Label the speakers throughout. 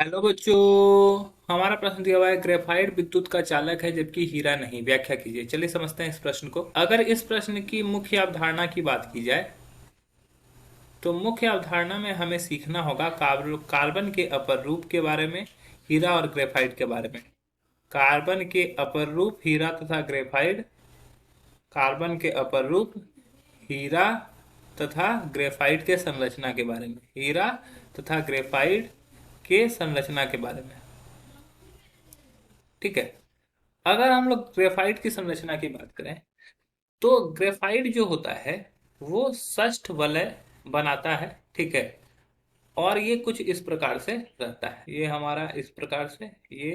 Speaker 1: Hello बच्चों। हमारा प्रश्न दिया हुआ है, ग्रेफाइट विद्युत का चालक है जबकि हीरा नहीं, व्याख्या कीजिए। चलिए समझते हैं इस प्रश्न को। अगर इस प्रश्न की मुख्य अवधारणा की बात की जाए तो मुख्य अवधारणा में हमें सीखना होगा कार्बन के अपर रूप के बारे में, हीरा और ग्रेफाइट के बारे में। कार्बन के अपर रूप हीरा तथा ग्रेफाइट, कार्बन के अपर रूप हीरा तथा ग्रेफाइट के संरचना के बारे में, हीरा तथा ग्रेफाइट के संरचना के बारे में। ठीक है। अगर हम लोग ग्रेफाइट की संरचना की बात करें तो ग्रेफाइट जो होता है वो षष्ठ वलय बनाता है। ठीक है। और ये कुछ इस प्रकार से रहता है, ये हमारा इस प्रकार से, ये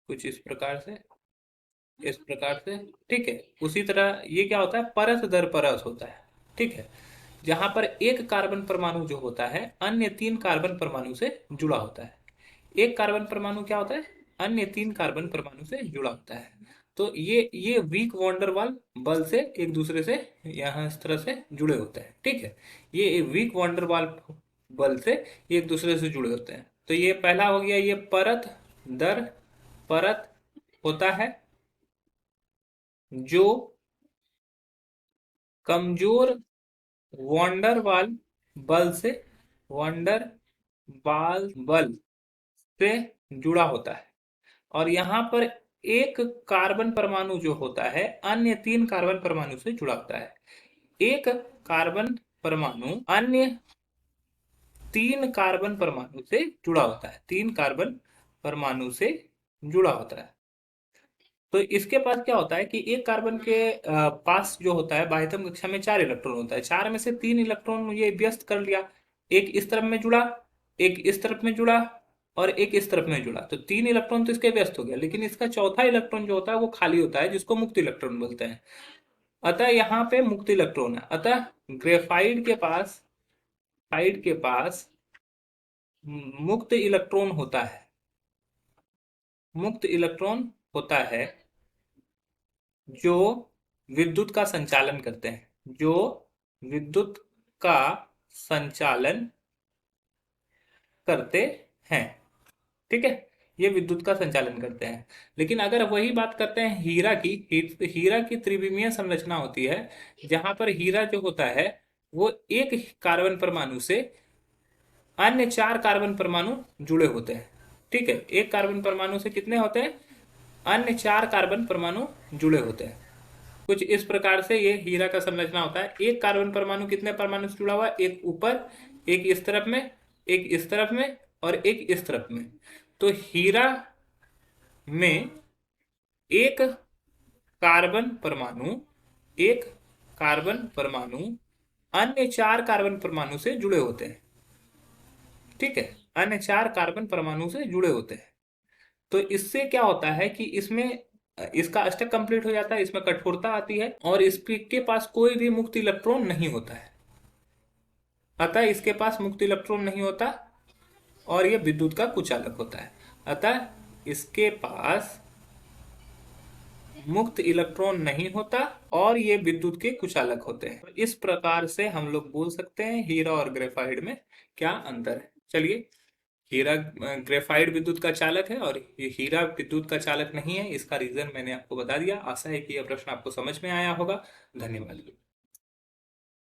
Speaker 1: कुछ इस प्रकार से, इस प्रकार से। ठीक है। उसी तरह ये क्या होता है, परत दर परत होता है। ठीक है। जहां पर एक कार्बन परमाणु जो होता है अन्य तीन कार्बन परमाणु से जुड़ा होता है। एक कार्बन परमाणु क्या होता है, अन्य तीन कार्बन परमाणु से जुड़ा होता है। तो ये वीक वॉन्डरवाल बल से एक दूसरे से यहाँ इस तरह से जुड़े होते हैं। ठीक है। ये वीक वॉन्डरवाल बल से एक दूसरे से जुड़े होते हैं। तो ये पहला हो गया, ये परत दर परत होता है जो कमजोर वॉन्डरवाल बल से, वॉन्डर वाल बल से जुड़ा होता है। और यहाँ पर एक कार्बन परमाणु जो होता है अन्य तीन कार्बन परमाणु से जुड़ा होता है। एक कार्बन परमाणु अन्य तीन कार्बन परमाणु से जुड़ा होता है, तीन कार्बन परमाणु से जुड़ा होता है। तो इसके पास क्या होता है कि एक कार्बन के पास जो होता है बाह्यतम कक्षा में चार इलेक्ट्रॉन होता है। चार में से तीन इलेक्ट्रॉन ये व्यस्त कर लिया, एक इस तरफ में जुड़ा, एक इस तरफ में जुड़ा और एक इस तरफ में जुड़ा। तो तीन इलेक्ट्रॉन तो इसके व्यस्त हो गया, लेकिन इसका चौथा इलेक्ट्रॉन जो होता है वो खाली होता है, जिसको मुक्त इलेक्ट्रॉन बोलते हैं। अतः यहाँ पे मुक्त इलेक्ट्रॉन है। अतः ग्रेफाइट के पास, फाइड के पास मुक्त इलेक्ट्रॉन होता है, मुक्त इलेक्ट्रॉन होता है जो विद्युत का संचालन करते हैं, जो विद्युत का संचालन करते हैं। ठीक है। ये विद्युत का संचालन करते हैं। लेकिन अगर वही बात करते हैं हीरा की, हीरा की त्रिविमीय संरचना होती है, जहां पर हीरा जो होता है वो एक कार्बन परमाणु से अन्य चार कार्बन परमाणु जुड़े होते हैं। ठीक है। एक कार्बन परमाणु से कितने होते हैं, अन्य चार कार्बन परमाणु जुड़े होते हैं। कुछ इस प्रकार से ये हीरा का संरचना होता है। एक कार्बन परमाणु कितने परमाणु से जुड़ा हुआ है, एक ऊपर, एक इस तरफ में, एक इस तरफ में और एक इस तरफ में। तो हीरा में एक कार्बन परमाणु, एक कार्बन परमाणु अन्य चार कार्बन परमाणु से जुड़े होते हैं। ठीक है। अन्य चार कार्बन परमाणु से जुड़े होते हैं। तो इससे क्या होता है कि इसमें इसका अष्टक कंप्लीट हो जाता है, इसमें कठोरता आती है और इसके पास कोई भी मुक्त इलेक्ट्रॉन नहीं होता है। अतः इसके पास मुक्त इलेक्ट्रॉन नहीं होता और यह विद्युत का कुचालक होता है। अतः इसके पास मुक्त इलेक्ट्रॉन नहीं होता और ये विद्युत के कुचालक होते हैं। इस प्रकार से हम लोग बोल सकते हैं हीरा और ग्रेफाइट में क्या अंतर है। चलिए, हीरा ग्रेफाइट विद्युत का चालक है और ये हीरा विद्युत का चालक नहीं है। इसका रीजन मैंने आपको बता दिया। आशा है कि यह प्रश्न आपको समझ में आया होगा। धन्यवाद।